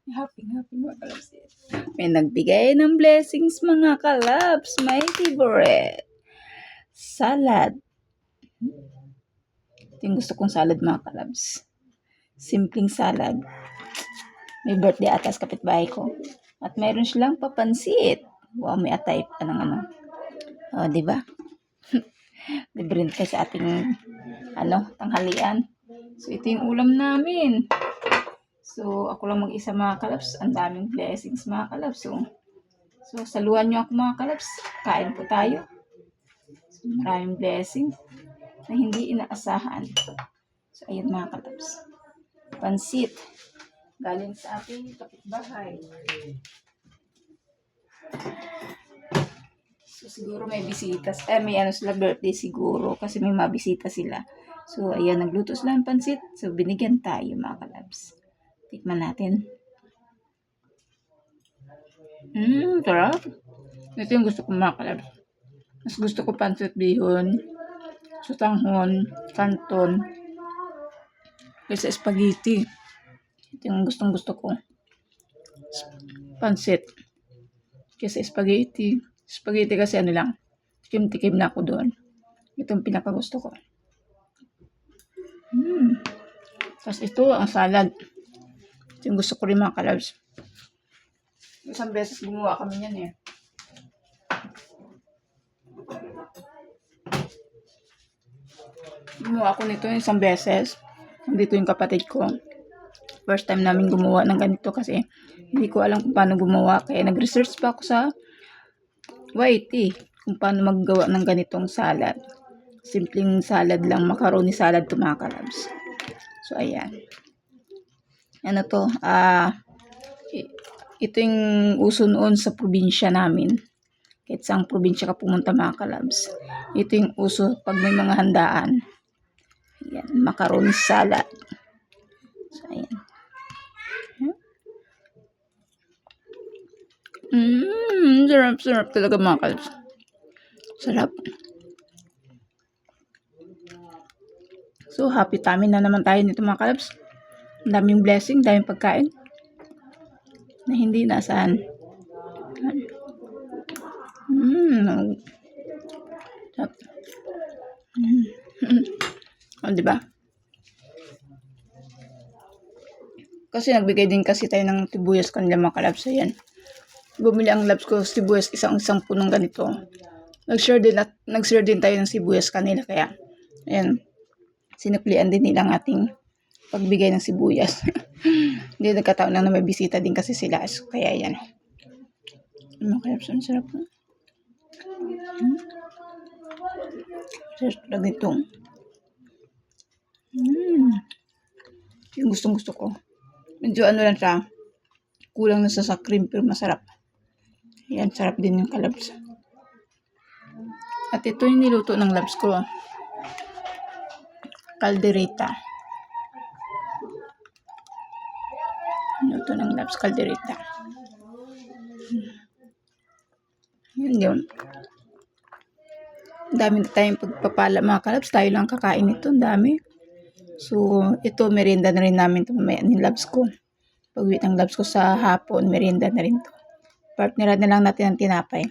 Happy mga kalabs. May nagbigay ng blessings mga kalabs. My favorite. Salad. Ito yung gusto kong salad mga kalabs. Simpleng salad. May birthday ata sa kapitbahay ko. At mayroon silang papansit. Wow, may atay pa ng ano. O, diba? Libre tayo sa ating tanghalian. So, ito yung ulam namin. So, ako lang mag-isa mga kalabs. Ang daming blessings mga kalabs. So saluhan nyo ako mga kalabs. Kain po tayo. So, maraming blessings na hindi inaasahan. So, ayun mga kalabs. Pansit. Galing sa ating kapitbahay. So, siguro may bisita. May sila birthday siguro. Kasi may mabisita sila. So, ayan, nagluto sila ng pansit. So, binigyan tayo mga kalabs. Tikman natin. Sarap. Ito yung gusto ko mga kalabs. Mas gusto ko pansit bihon, sutanghon, canton, kaysa spaghetti. Ito yung gustong gusto ko. Pansit. Kaysa spaghetti. Spaghetti kasi tikim-tikim na ako doon. Ito yung pinakagusto ko. Tapos ito, ang salad. Ito yung gusto ko rin mga kalabs. Isang beses gumawa kami yan eh. Gumawa ako nito isang beses. Dito yung kapatid ko. First time namin gumawa ng ganito kasi hindi ko alam kung paano gumawa. Kaya nag-research pa ako sa YT kung paano maggawa ng ganitong salad. Simpleng salad lang. Macaroni salad to mga kalabs. So, ayan. Ano to? Ito yung uso noon sa probinsya namin. Kahit saang probinsya ka pumunta mga kalabs. Ito yung uso pag may mga handaan. Ayan, macaroni salad. So, ayan. Sarap talaga mga kalabs. Sarap. So, happy tummy na naman tayo nito mga kalabs. Ang daming blessing, daming pagkain. Na hindi naasahan. Sarap. O, diba? Kasi nagbigay din kasi tayo ng sibuyas kanila mga kalabs. Ayan. Bumili ang labs ko sibuyas isang punong ganito. Nag-share din tayo ng sibuyas kanila. Kaya, ayan. Sinuklian din nilang ating pagbigay ng sibuyas. Hindi nagkataon lang na may bisita din kasi sila. So, kaya yan. Mga kalabs, ang sarap. Sarap talaga ito. Yung gustong gusto ko. Medyo lang siya. Kulang na sa cream pero masarap. Ayan, sarap din yung kalabs. At ito yung niluto ng labs ko. Caldereta. Niluto ng labs, caldereta. Yun. Dami na tayong pagpapala mga kalabs. Tayo lang kakain ito. Ang dami. So, ito, merienda na rin namin ito mamaya ng labs ko. Pag-uwi ng labs ko sa hapon, merienda na rin ito. Partneran na lang natin ang tinapay.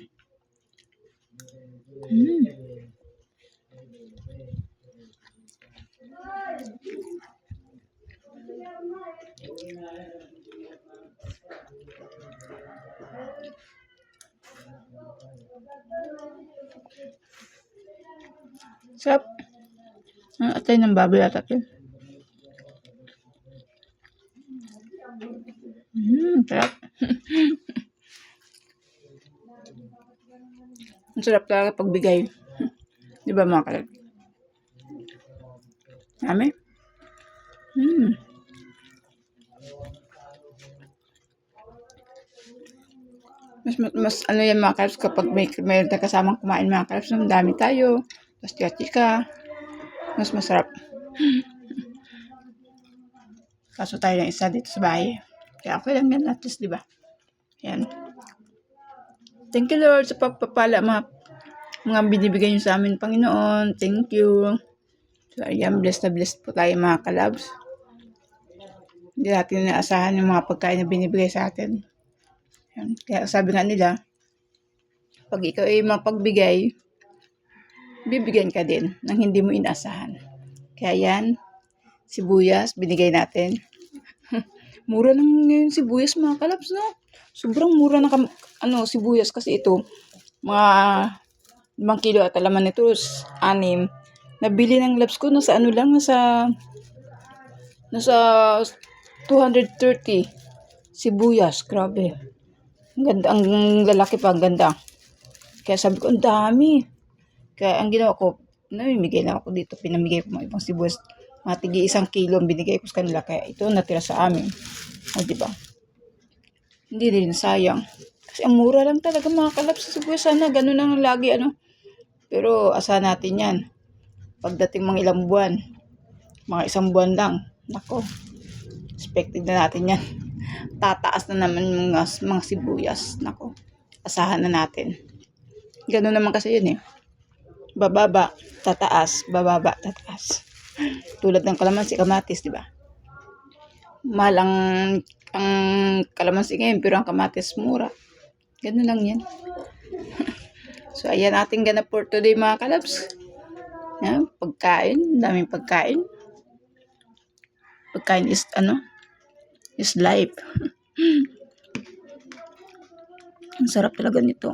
Sarap. Atay ng baboy at atin. Sarap. Ang sarap talaga pagbigay. Di ba mga kalab? Dami? Mas yan mga kalabs kapag may kasamang kumain mga kalabs, dami tayo. Tapos tika-tika. Mas masarap. Kaso tayo ng isa dito sa bahay. Kaya okay lang yan at least, di ba? Yan. Thank you Lord sa pagpapala mga binibigay niyo sa amin, Panginoon. Thank you. So, ayan, blessed na blessed po tayo mga kalabs. Hindi Hindi natin inaasahan yung mga pagkain na binibigay sa atin. Yan. Kaya sabi nga nila, pag ikaw ay mapagbigay, bibigyan ka din ng hindi mo inaasahan. Kaya yan, sibuyas, binigay natin. Mura lang ngayon sibuyas mga kalabs, no? Sobrang mura na sibuyas kasi ito, mga 5 kilo at laman nito is 6. Nabili ng labs ko, nasa 230 sibuyas. Grabe. Ang ganda, ang lalaki pa, ang ganda. Kaya sabi ko, ang dami. Kaya ang ginawa ko, namimigay lang ako dito. Pinamigay ko mga ibang sibuyas. Matigi 1 kilo ang binigay ko sa kanila. Kaya ito natira sa amin. O, diba? Hindi rin sayang. Kasi ang mura lang talaga mga kalabs sa sibuyas. Sana ganun lang lagi, Pero asahan natin yan. Pagdating mga ilang buwan, mga 1 buwan lang, nako, expected na natin yan. Tataas na naman yung mga sibuyas. Nako, asahan na natin. Ganun naman kasi yun eh. Bababa, tataas, bababa, tataas. Tulad ng kalamansi, kamatis, di ba? Mahal ang kalamansi ngayon, pero ang kamatis mura. Ganun lang yan. So, ayan ating ganap for today mga kalabs. Yan, pagkain, daming pagkain. Pagkain is life. Ang sarap talaga nito.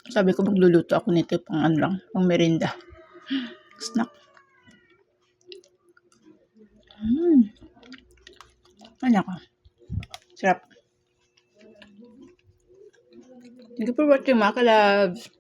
Sabi ko magluluto ako nito pang pang merinda. Snack. Ano ka? Sarap. Thank you for watching mga kalabs.